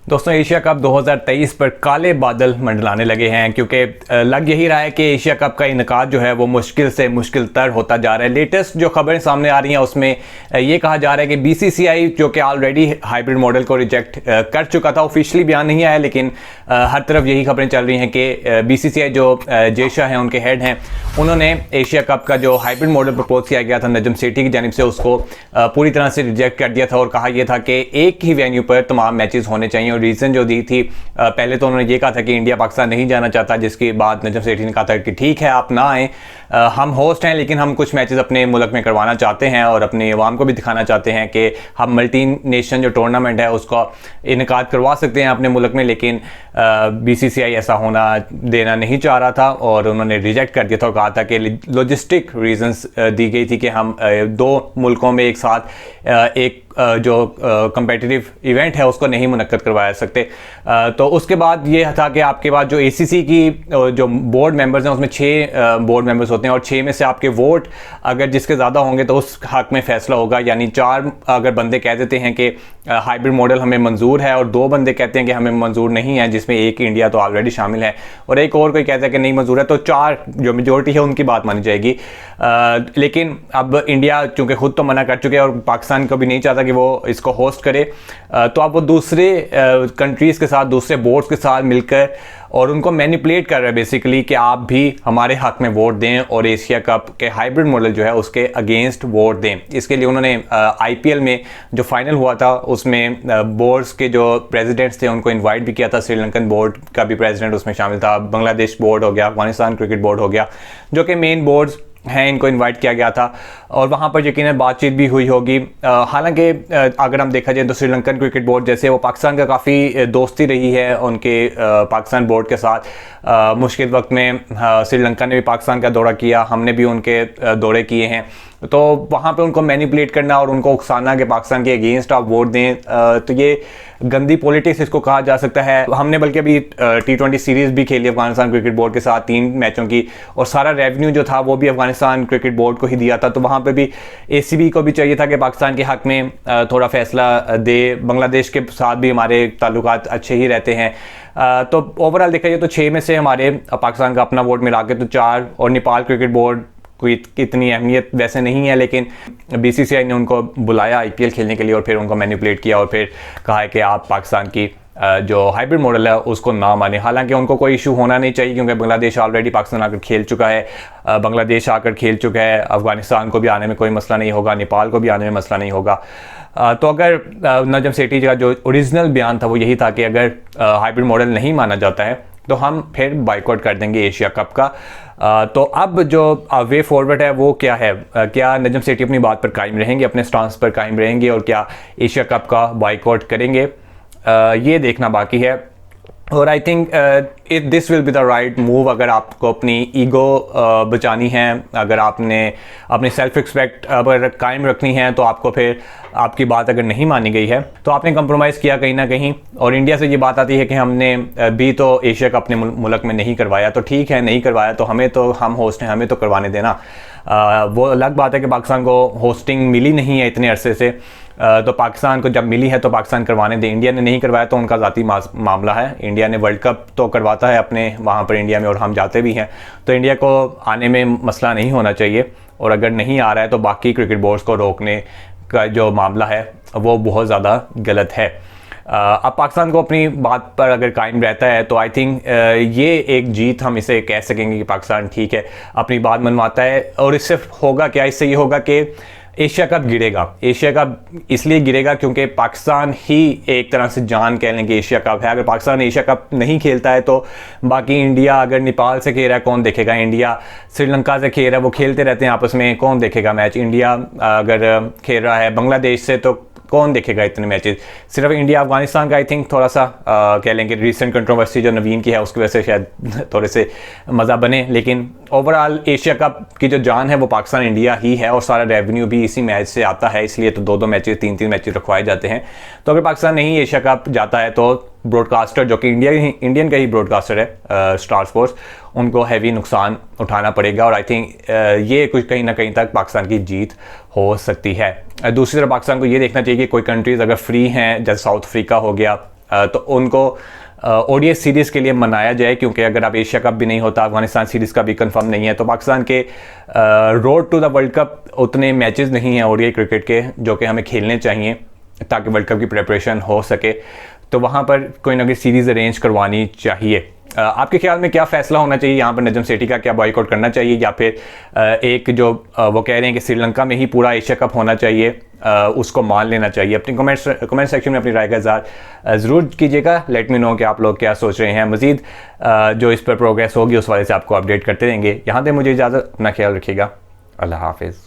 दोस्तों Asia cup 2023 पर काले बादल मंडलाने लगे हैं क्योंकि लग यही रहा है कि एशिया कप का इनकाद जो है वो मुश्किल से मुश्किल तर होता जा रहा है। लेटेस्ट जो खबरें सामने आ रही हैं उसमें ये कहा जा रहा है कि बीसीसीआई जो कि ऑलरेडी हाइब्रिड मॉडल को रिजेक्ट कर चुका था, ऑफिशियली बयान नहीं आया लेकिन हर तरफ यही खबरें चल रही हैं कि बीसीसीआई जो जय शाह हैं उनके हेड हैं, उन्होंने एशिया कप का जो हाइब्रिड मॉडल प्रपोज किया गया था नजम सेठी की जानिब से उसको पूरी तरह से रिजेक्ट कर दिया था और कहा यह था कि एक ही वेन्यू पर तमाम मैचेस होने चाहिए। रीज़न जो दी थी, पहले तो उन्होंने ये कहा था कि इंडिया पाकिस्तान नहीं जाना चाहता, जिसके बाद नजम सेठी ने कहा था कि ठीक है आप ना आएँ, हम होस्ट हैं लेकिन हम कुछ मैचेस अपने मुल्क में करवाना चाहते हैं और अपने अवाम को भी दिखाना चाहते हैं कि हम मल्टी नेशन जो टूर्नामेंट है उसका इनकाद करवा सकते हैं अपने मुल्क में। लेकिन बीसीसीआई ऐसा होना देना नहीं चाह रहा था और उन्होंने रिजेक्ट कर दिया था और कहा था कि लॉजिस्टिक रीजंस दी गई थी कि हम दो मुल्कों में एक साथ एक जो कंपेटिटिव इवेंट है उसको नहीं मुनक्कद करवा सकते। तो उसके बाद ये था कि आपके पास जो एसीसी की जो बोर्ड मेंबर्स हैं उसमें 6 बोर्ड मेंबर्स होते हैं और 6 में से आपके वोट अगर जिसके ज़्यादा होंगे तो उस हक में फ़ैसला होगा। यानी 4 अगर बंदे कह देते हैं कि हाइब्रिड मॉडल हमें मंजूर है और 2 बंदे कहते हैं कि हमें मंजूर नहीं है, जिसमें एक इंडिया तो ऑलरेडी शामिल है और एक और कोई कहता है कि नहीं मंजूर है, तो 4 जो मेजोरिटी है उनकी बात मानी जाएगी। लेकिन अब इंडिया चूँकि खुद तो मना कर चुके हैं और पाकिस्तान को भी नहीं चाहता कि वो इसको होस्ट करे, तो अब वो दूसरे कंट्रीज़ के साथ, दूसरे बोर्ड्स के साथ मिलकर और उनको मैनिपुलेट कर रहे हैं बेसिकली कि आप भी हमारे हक में वोट दें और एशिया कप के हाइब्रिड मॉडल जो है उसके अगेंस्ट वोट दें। इसके लिए उन्होंने आईपीएल में जो फाइनल हुआ था उसमें बोर्ड्स के जो प्रेसिडेंट्स थे उनको इनवाइट भी किया था। श्रीलंकन बोर्ड का भी प्रेसिडेंट उसमें शामिल था, बांग्लादेश बोर्ड हो गया, अफगानिस्तान क्रिकेट बोर्ड हो गया, जो कि मेन बोर्ड्स हैं, इनको इनवाइट किया गया था और वहाँ पर यकीनन बातचीत भी हुई होगी। हालांकि अगर हम देखा जाए तो श्रीलंकन क्रिकेट बोर्ड जैसे वो पाकिस्तान का काफ़ी दोस्ती रही है उनके पाकिस्तान बोर्ड के साथ। मुश्किल वक्त में श्रीलंका ने भी पाकिस्तान का दौरा किया, हमने भी उनके दौरे किए हैं, तो वहाँ पे उनको मैनिपुलेट करना और उनको उकसाना कि पाकिस्तान के अगेंस्ट आप वोट दें, तो ये गंदी पॉलिटिक्स इसको कहा जा सकता है। हमने बल्कि अभी T20 सीरीज़ भी खेली अफगानिस्तान क्रिकेट बोर्ड के साथ 3 मैचों की और सारा रेवेन्यू जो था वो भी अफगानिस्तान क्रिकेट बोर्ड को ही दिया था। तो वहाँ पे भी ACB को भी चाहिए था कि पाकिस्तान के हक़ में थोड़ा फ़ैसला दे। बांग्लादेश के साथ भी हमारे ताल्लुकात अच्छे ही रहते हैं। तो ओवरऑल देखा जाए तो 6 में से हमारे पाकिस्तान का अपना वोट मिला के तो 4 और नेपाल क्रिकेट बोर्ड कोई इतनी अहमियत वैसे नहीं है, लेकिन बीसीसीआई ने उनको बुलाया आईपीएल खेलने के लिए और फिर उनको मैनिपुलेट किया और फिर कहा है कि आप पाकिस्तान की जो हाइब्रिड मॉडल है उसको ना माने। हालांकि उनको कोई इशू होना नहीं चाहिए क्योंकि बांग्लादेश ऑलरेडी पाकिस्तान आकर खेल चुका है, बांग्लादेश आकर खेल चुका है, अफगानिस्तान को भी आने में कोई मसला नहीं होगा, नेपाल को भी आने में मसला नहीं होगा। तो अगर नजम सेठी का जो ओरिजिनल बयान था वो यही था कि अगर हाइब्रिड मॉडल नहीं माना जाता है तो हम फिर बाइकआउट कर देंगे एशिया कप का। तो अब जो वे फॉरवर्ड है वो क्या है? क्या नजम सेठी अपनी बात पर कायम रहेंगे, अपने स्टांस पर कायम रहेंगे और क्या एशिया कप का बाइकआउट करेंगे? ये देखना बाकी है और I think this will be the right move. अगर आपको अपनी ईगो बचानी है, अगर आपने अपनी सेल्फ रिस्पेक्ट अगर कायम रखनी है, तो आपको फिर आपकी बात अगर नहीं मानी गई है तो आपने कंप्रोमाइज़ किया कहीं ना कहीं। और इंडिया से ये बात आती है कि हमने भी तो एशिया कप अपने मुल्क में नहीं करवाया, तो ठीक है नहीं करवाया तो हमें तो, हम होस्ट हैं, हमें तो करवाने देना। वो अलग बात है कि पाकिस्तान को होस्टिंग मिली नहीं है इतने अरसे से, तो पाकिस्तान को जब मिली है तो पाकिस्तान करवाने दे। इंडिया ने नहीं करवाया तो उनका ज़ाती मामला है। इंडिया ने वर्ल्ड कप तो करवाता है अपने वहाँ पर इंडिया में और हम जाते भी हैं, तो इंडिया को आने में मसला नहीं होना चाहिए। और अगर नहीं आ रहा है तो बाकी क्रिकेट बोर्ड्स को रोकने का जो मामला है वो बहुत ज़्यादा गलत है। अब पाकिस्तान को अपनी बात पर अगर कायम रहता है तो आई थिंक ये एक जीत हम इसे कह सकेंगे कि पाकिस्तान ठीक है अपनी बात मनवाता है। और इससे होगा क्या? इससे ये होगा कि एशिया कप गिरेगा। एशिया कप इसलिए गिरेगा क्योंकि पाकिस्तान ही एक तरह से जान कह लें कि एशिया कप है। अगर पाकिस्तान एशिया कप नहीं खेलता है तो बाकी इंडिया अगर नेपाल से खेल रहा है कौन देखेगा? इंडिया श्रीलंका से खेल रहा है, वो खेलते रहते हैं आपस में, कौन देखेगा मैच? इंडिया अगर खेल रहा है बांग्लादेश से तो कौन देखेगा इतने मैचेस? सिर्फ इंडिया अफगानिस्तान का आई थिंक थोड़ा सा कह लें कि रिसेंट कंट्रोवर्सी जो नवीन की है उसकी वजह से शायद थोड़े से मज़ा बने, लेकिन ओवरऑल एशिया कप की जो जान है वो पाकिस्तान इंडिया ही है और सारा रेवेन्यू भी इसी मैच से आता है, इसलिए तो 2-2 मैचेस 3-3 मैचेस रखवाए जाते हैं। तो अगर पाकिस्तान नहीं एशिया कप जाता है तो ब्रॉडकास्टर जो कि इंडियन का ही ब्रॉडकास्टर है स्टार स्पोर्ट्स, उनको हैवी नुकसान उठाना पड़ेगा और आई थिंक ये कुछ कहीं ना कहीं तक पाकिस्तान की जीत हो सकती है। दूसरी तरफ पाकिस्तान को ये देखना चाहिए कि कोई कंट्रीज़ अगर फ्री हैं, जैसे साउथ अफ्रीका हो गया, तो उनको ओडीआई सीरीज़ के लिए मनाया जाए, क्योंकि अगर अब एशिया कप भी नहीं होता, अफगानिस्तान सीरीज़ का भी कंफर्म नहीं है, तो पाकिस्तान के road to the world cup उतने मैचेस नहीं हैं ओडीआई क्रिकेट के जो कि हमें खेलने चाहिए ताकि वर्ल्ड कप की प्रिपरेशन हो सके। तो वहाँ पर कोई ना कोई सीरीज़ अरेंज करवानी चाहिए। आपके ख्याल में क्या फ़ैसला होना चाहिए यहाँ पर? नजम सेठी का क्या बॉयकॉट करना चाहिए, या फिर एक जो वो कह रहे हैं कि श्रीलंका में ही पूरा एशिया कप होना चाहिए, उसको मान लेना चाहिए? अपनी कमेंट सेक्शन में अपनी राय का इज़हार ज़रूर कीजिएगा। लेट मी नो कि आप लोग क्या सोच रहे हैं। मज़ीद जो इस पर प्रोग्रेस होगी उस वाले से आपको अपडेट करते रहेंगे। यहाँ से मुझे इजाज़त, अपना ख्याल रखिएगा। अल्लाह हाफिज़।